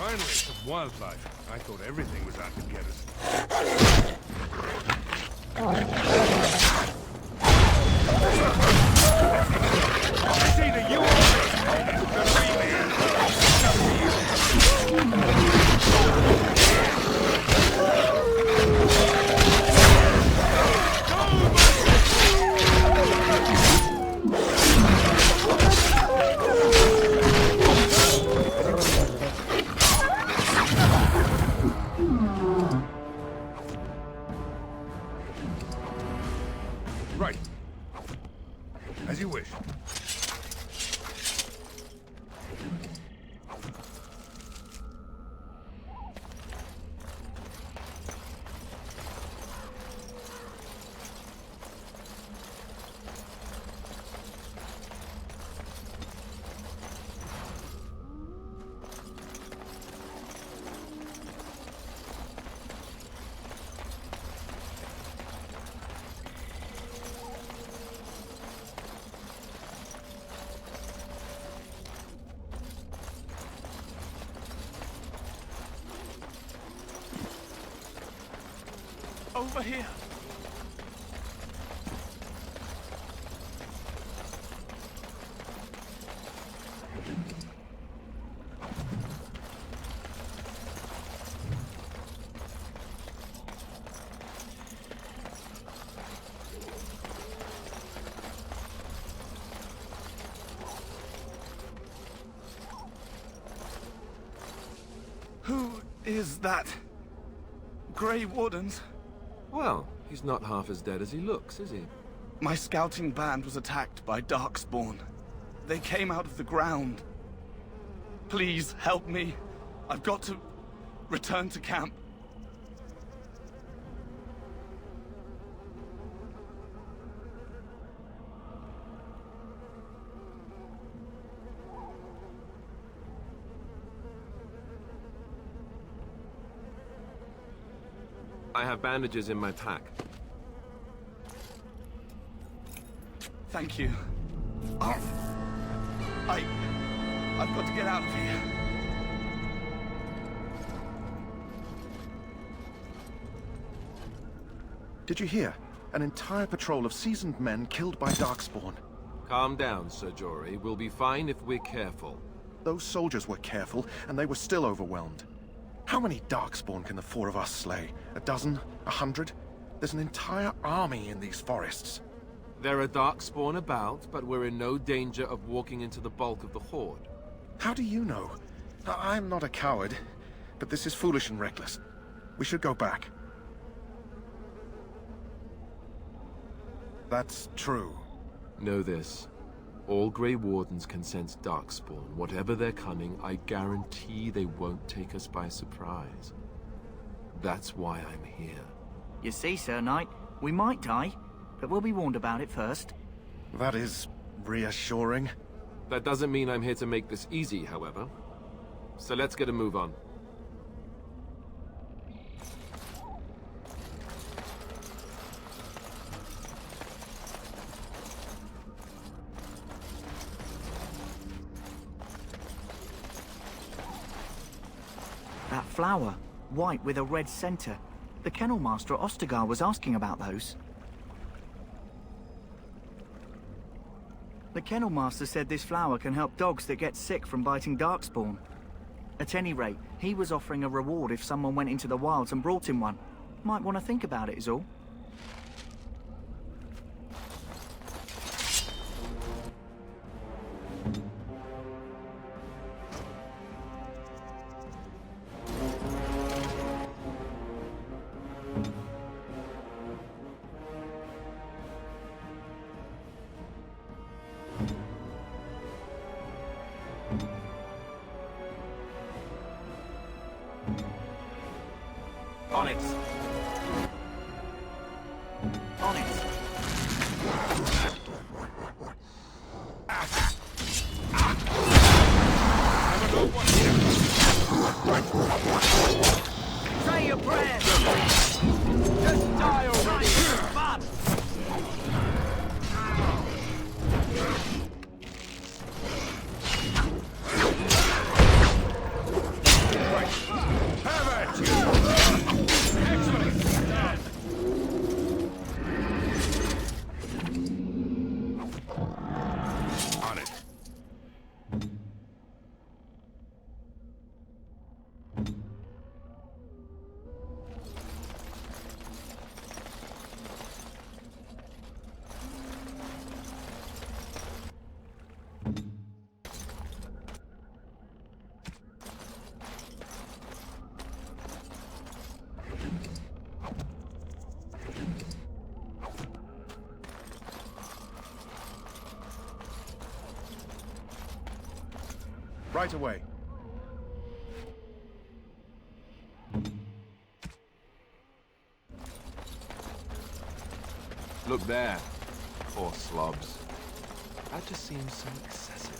Finally, some wildlife. I thought everything was out to get us. It's either you or me. It's gonna be me. Right. As you wish. Over here. Who is that? Grey Wardens? Well, he's not half as dead as he looks, is he? My scouting band was attacked by Darkspawn. They came out of the ground. Please help me. I've got to return to camp. I have bandages in my pack. Thank you. Oh. I've got to get out of here. Did you hear? An entire patrol of seasoned men killed by Darkspawn. Calm down, Sir Jory. We'll be fine if we're careful. Those soldiers were careful, and they were still overwhelmed. How many Darkspawn can the four of us slay? A dozen? 100? There's an entire army in these forests. There are Darkspawn about, but we're in no danger of walking into the bulk of the Horde. How do you know? I'm not a coward, but this is foolish and reckless. We should go back. That's true. Know this. All Grey Wardens can sense Darkspawn. Whatever their cunning, I guarantee they won't take us by surprise. That's why I'm here. You see, Sir Knight, we might die, but we'll be warned about it first. That is reassuring. That doesn't mean I'm here to make this easy, however. So let's get a move on. That flower, white with a red center. The Kennel Master at Ostagar was asking about those. The Kennel Master said this flower can help dogs that get sick from biting Darkspawn. At any rate, he was offering a reward if someone went into the wilds and brought him one. Might want to think about it is all. On it. On it. Say your prayers. Just die already. Bad. Right. Right away. Look there. Poor slobs. That just seems so excessive.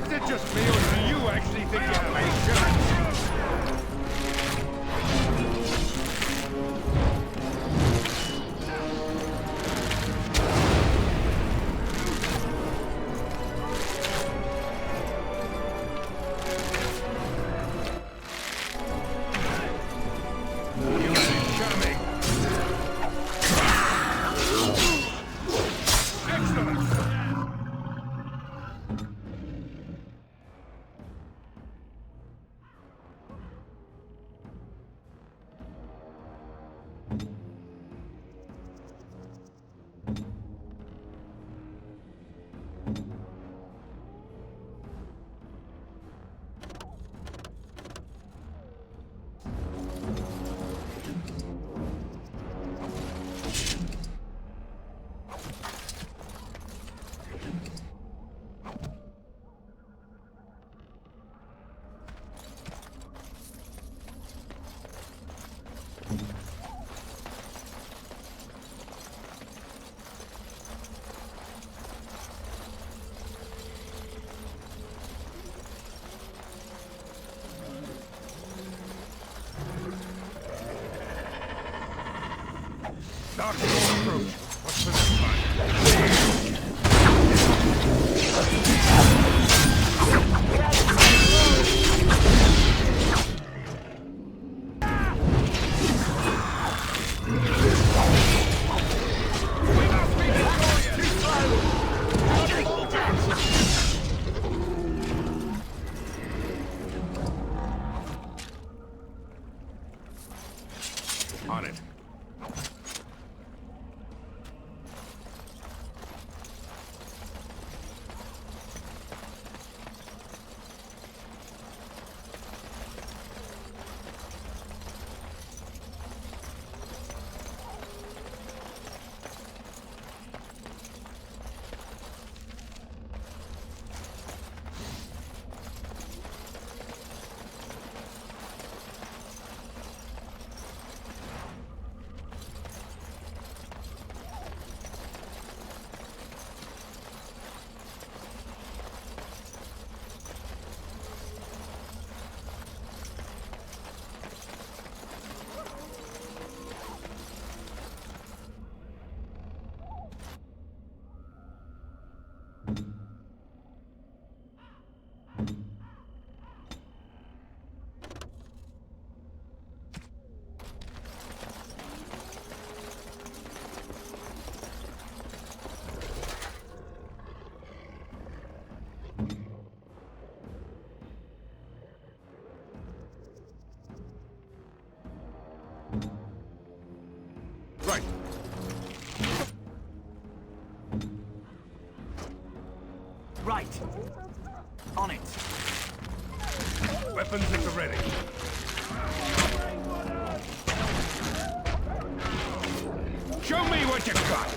Is it just me, or do you actually think you have any chance? You ain't charming. Excellent. Darkspawn approach. What's for this time? On it. Right. Right. On it. Weapons at the ready. Show me what you got.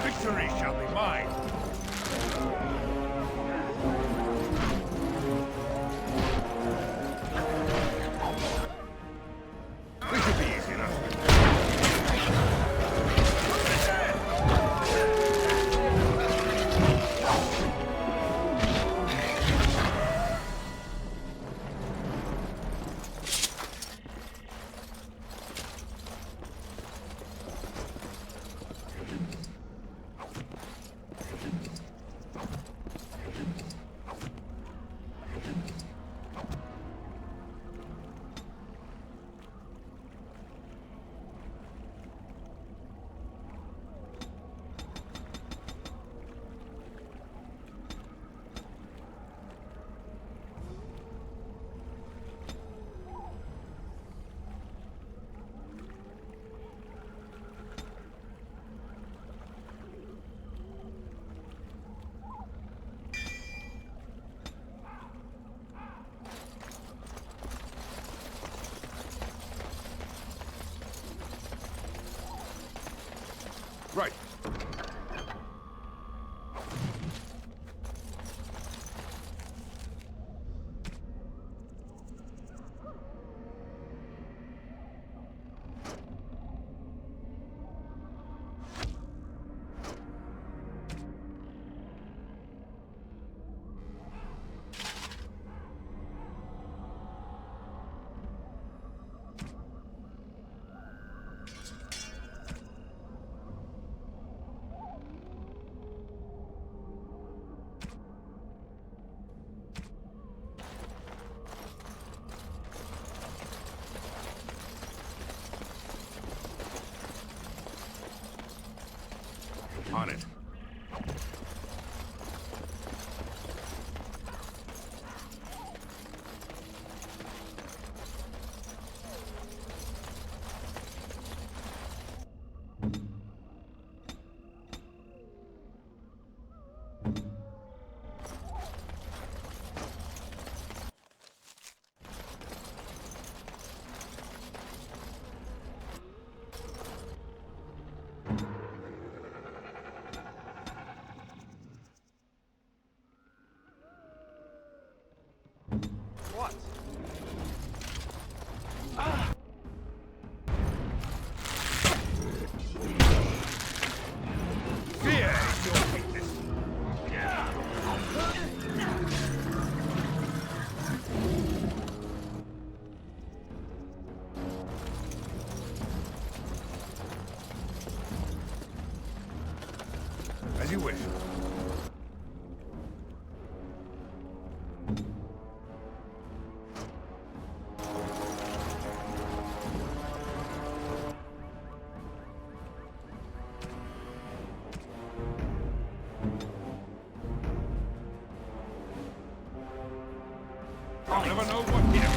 Victory shall be mine. This should be easy enough. Right. On it. What? Fear is your weakness. As you wish. I'll never know what hit him.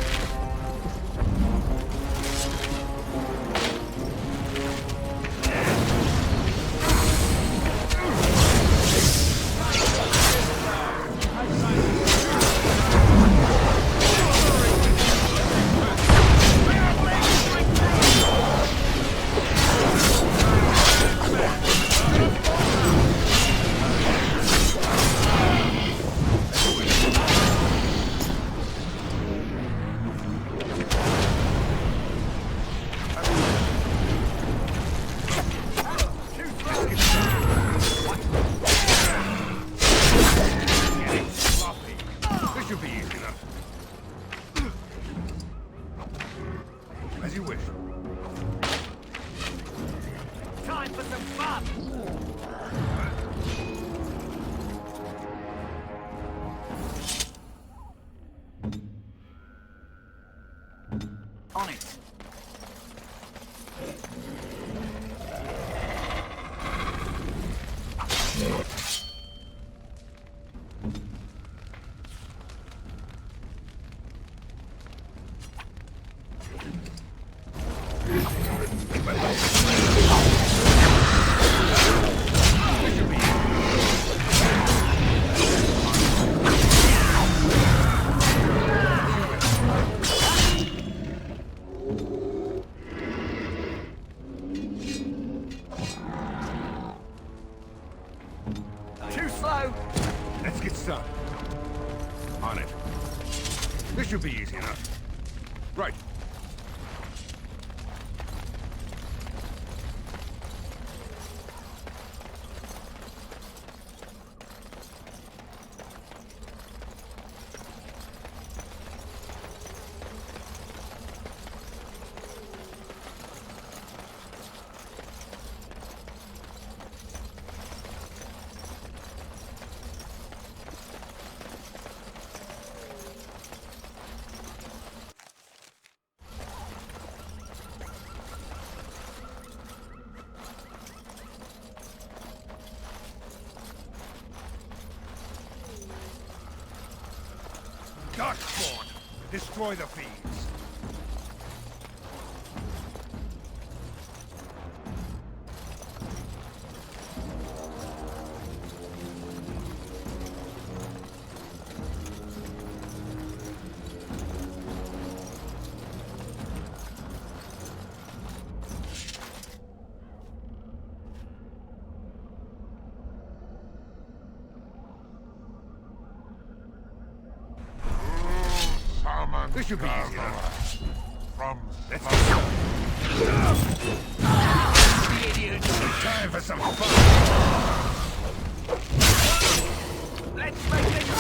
This should be easy enough. As you wish. Time for some fun! On it. Too slow! Let's get started. On it. This should be easy enough. Right. Darkspawn! Destroy the fiends! This should be easy enough. From Time for some fun. Let's make things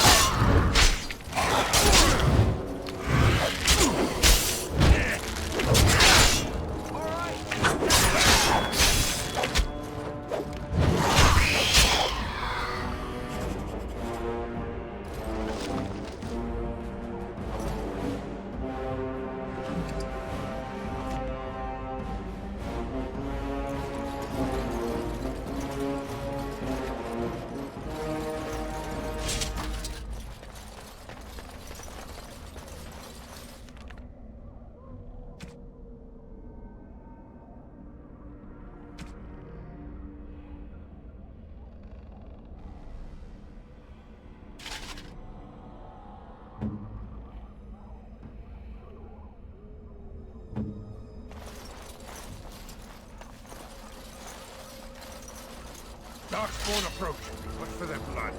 Darkspawn approach. Watch for their blood.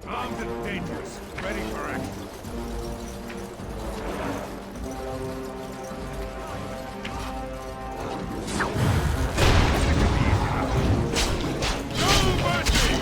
Armed and dangerous. Ready for action. No mercy!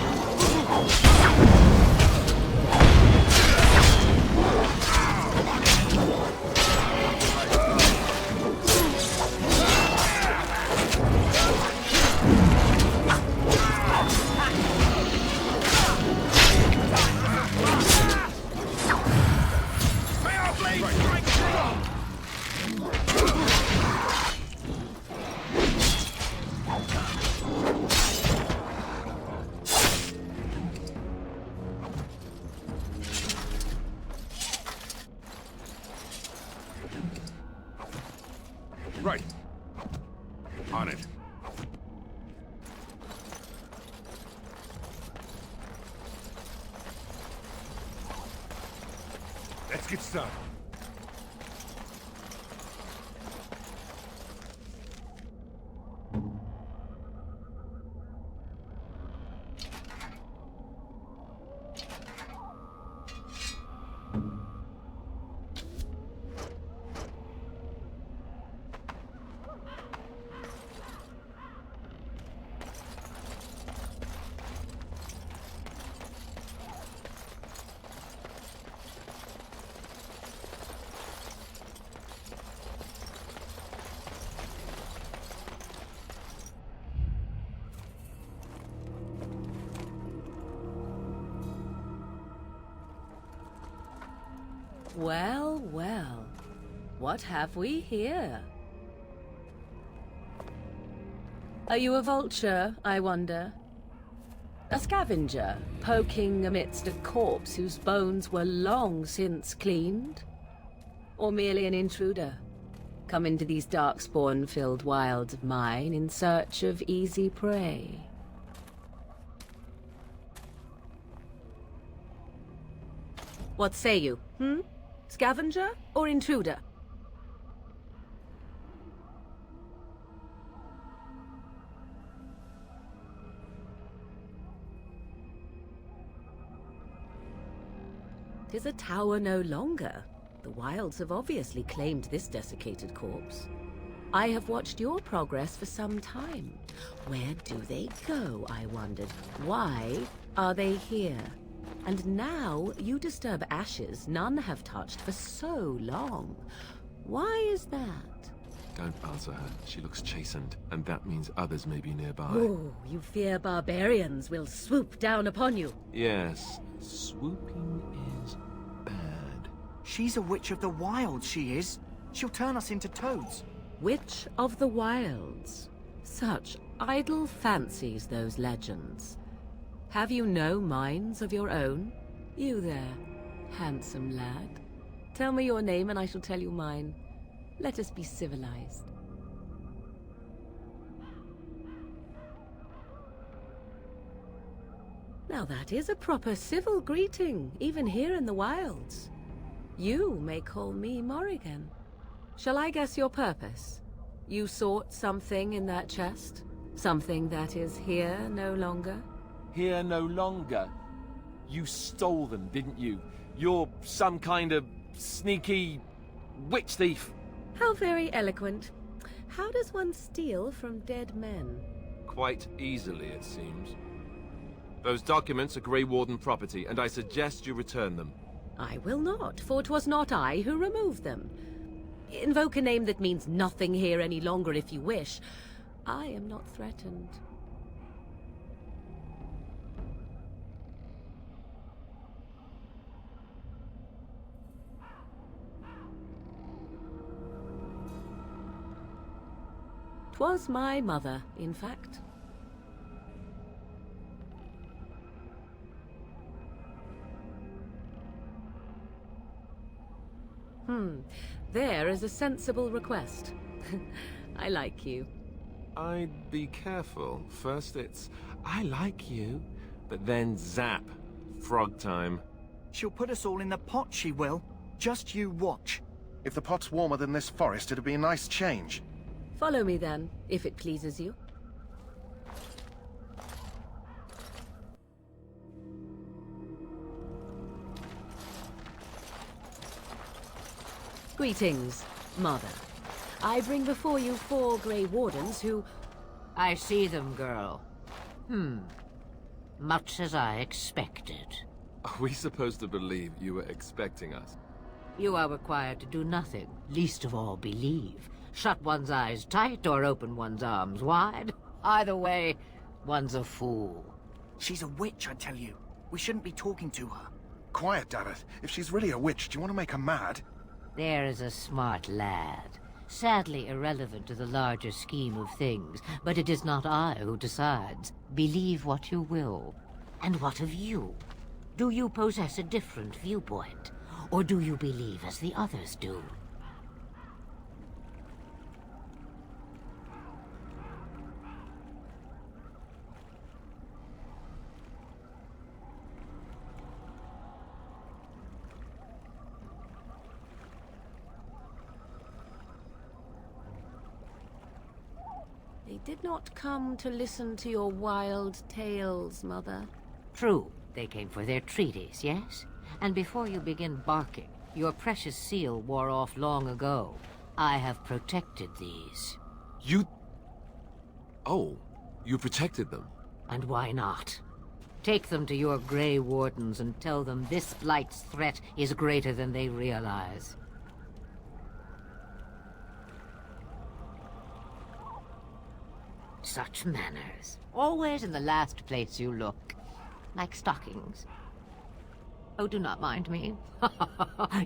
May our blade strike true! Right. On it. Let's get started. Well, well. What have we here? Are you a vulture, I wonder? A scavenger, poking amidst a corpse whose bones were long since cleaned? Or merely an intruder, come into these darkspawn-filled wilds of mine in search of easy prey? What say you, Scavenger or intruder? Tis a tower no longer. The wilds have obviously claimed this desiccated corpse. I have watched your progress for some time. Where do they go, I wondered? Why are they here? And now you disturb ashes none have touched for so long. Why is that? Don't answer her. She looks chastened, and that means others may be nearby. Oh, you fear barbarians will swoop down upon you. Yes, swooping is bad. She's a witch of the wilds, she is. She'll turn us into toads. Witch of the Wilds. Such idle fancies, those legends. Have you no minds of your own? You there, handsome lad. Tell me your name and I shall tell you mine. Let us be civilized. Now that is a proper civil greeting, even here in the wilds. You may call me Morrigan. Shall I guess your purpose? You sought something in that chest? Something that is here no longer? here no longer. You stole them, didn't you? You're some kind of sneaky witch thief. How very eloquent. How does one steal from dead men? Quite easily, it seems. Those documents are Grey Warden property, and I suggest you return them. I will not, for 'twas not I who removed them. Invoke a name that means nothing here any longer if you wish. I am not threatened. Was my mother, in fact. There is a sensible request. I like you. I'd be careful. First it's, I like you, but then zap. Frog time. She'll put us all in the pot, she will. Just you watch. If the pot's warmer than this forest, it'd be a nice change. Follow me then, if it pleases you. Greetings, Mother. I bring before you 4 Grey Wardens who... I see them, girl. Much as I expected. Are we supposed to believe you were expecting us? You are required to do nothing, least of all believe. Shut one's eyes tight or open one's arms wide. Either way, one's a fool. She's a witch, I tell you. We shouldn't be talking to her. Quiet, Daveth. If she's really a witch, do you want to make her mad? There is a smart lad. Sadly irrelevant to the larger scheme of things, but it is not I who decides. Believe what you will. And what of you? Do you possess a different viewpoint? Or do you believe as the others do? They did not come to listen to your wild tales, Mother. True, they came for their treaties, yes? And before you begin barking, your precious seal wore off long ago. I have protected these. You... Oh, you protected them. And why not? Take them to your Grey Wardens and tell them this Blight's threat is greater than they realize. Such manners. Always in the last place you look. Like stockings. Oh, do not mind me.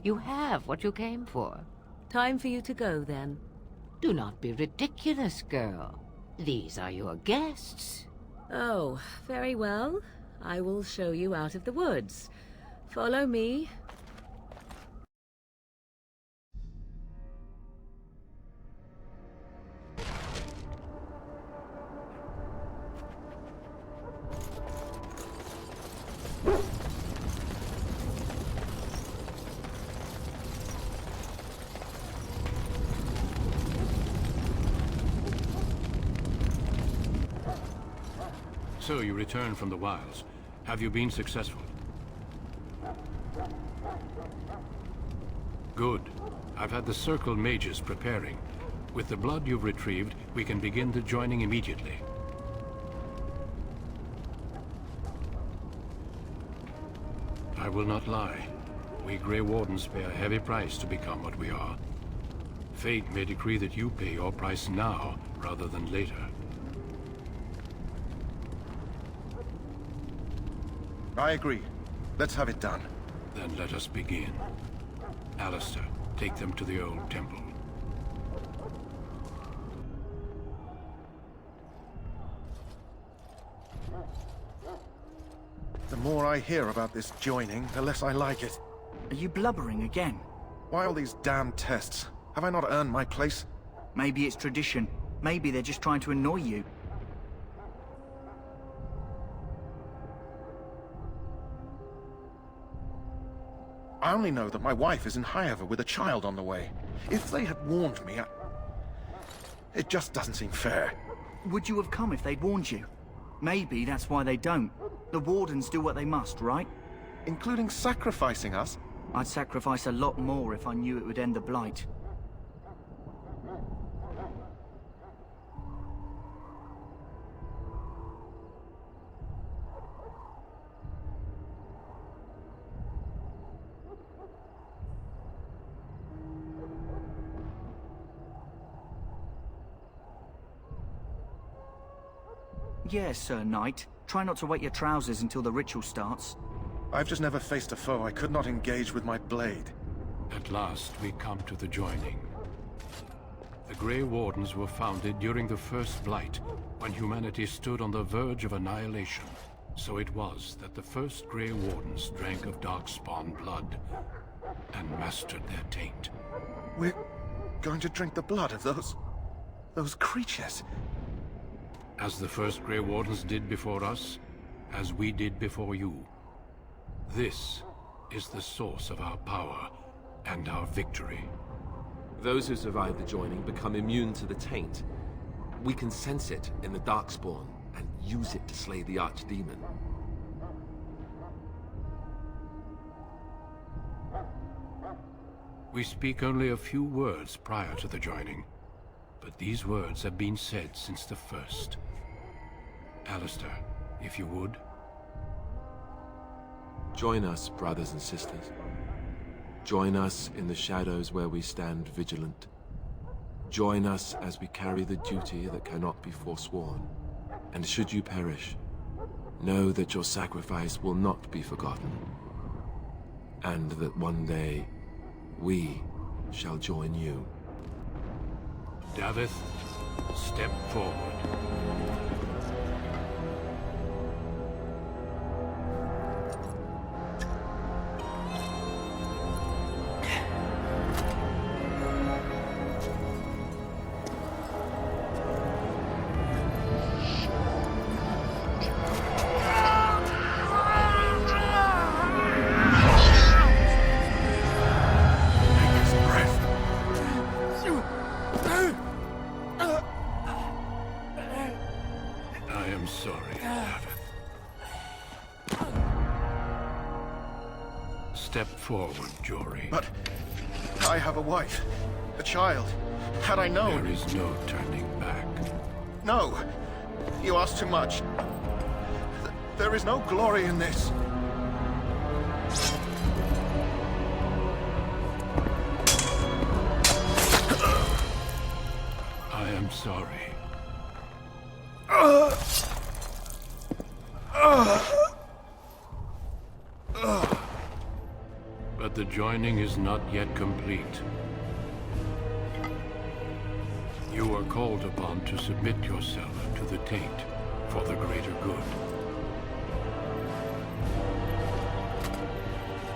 You have what you came for. Time for you to go, then. Do not be ridiculous, girl. These are your guests. Oh, very well. I will show you out of the woods. Follow me. So you returned from the wilds. Have you been successful? Good. I've had the Circle mages preparing. With the blood you've retrieved, we can begin the joining immediately. I will not lie. We Grey Wardens pay a heavy price to become what we are. Fate may decree that you pay your price now, rather than later. I agree. Let's have it done. Then let us begin. Alistair, take them to the old temple. The more I hear about this joining, the less I like it. Are you blubbering again? Why all these damn tests? Have I not earned my place? Maybe it's tradition. Maybe they're just trying to annoy you. I only know that my wife is in Highever with a child on the way. If they had warned me, it just doesn't seem fair. Would you have come if they'd warned you? Maybe that's why they don't. The Wardens do what they must, right? Including sacrificing us? I'd sacrifice a lot more if I knew it would end the Blight. Yes, Sir Knight. Try not to wet your trousers until the ritual starts. I've just never faced a foe I could not engage with my blade. At last, we come to the joining. The Grey Wardens were founded during the First Blight, when humanity stood on the verge of annihilation. So it was that the first Grey Wardens drank of Darkspawn blood and mastered their taint. We're going to drink the blood of those creatures. As the first Grey Wardens did before us, as we did before you. This is the source of our power and our victory. Those who survive the joining become immune to the taint. We can sense it in the Darkspawn and use it to slay the Archdemon. We speak only a few words prior to the joining, but these words have been said since the first. Alistair, if you would. Join us, brothers and sisters. Join us in the shadows where we stand vigilant. Join us as we carry the duty that cannot be forsworn. And should you perish, know that your sacrifice will not be forgotten. And that one day, we shall join you. Davith, step forward. Step forward, Jory. But I have a wife, a child. Had I known... There is no turning back. No! You ask too much. There is no glory in this. I am sorry. But the joining is not yet complete. You are called upon to submit yourself to the taint for the greater good.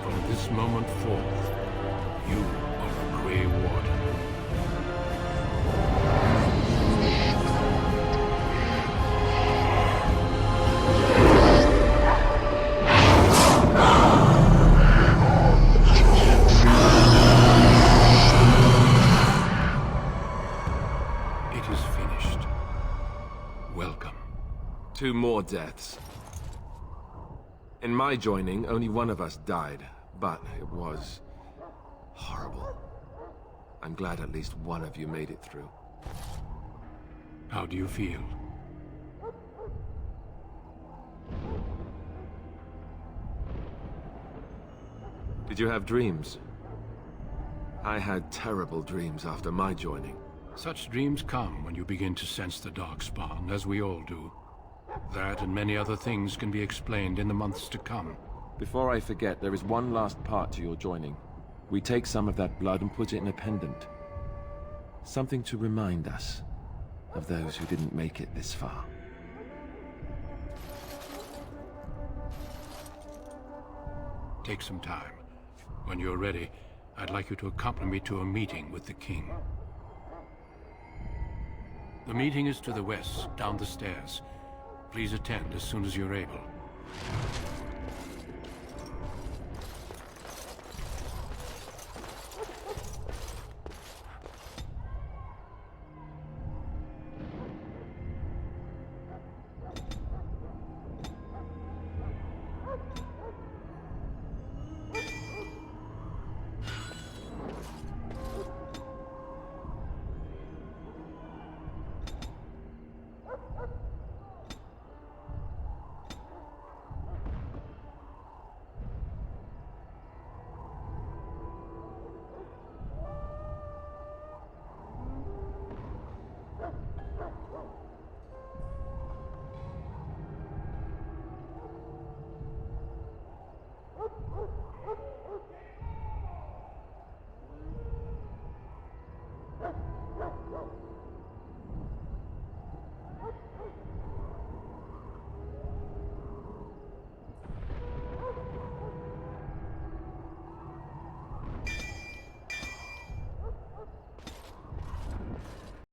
From this moment forth, you are a Grey Warden. Two more deaths. In my joining, only one of us died, but it was horrible. I'm glad at least one of you made it through. How do you feel? Did you have dreams? I had terrible dreams after my joining. Such dreams come when you begin to sense the Darkspawn, as we all do. That and many other things can be explained in the months to come. Before I forget, there is one last part to your joining. We take some of that blood and put it in a pendant. Something to remind us of those who didn't make it this far. Take some time. When you're ready, I'd like you to accompany me to a meeting with the king. The meeting is to the west, down the stairs. Please attend as soon as you're able.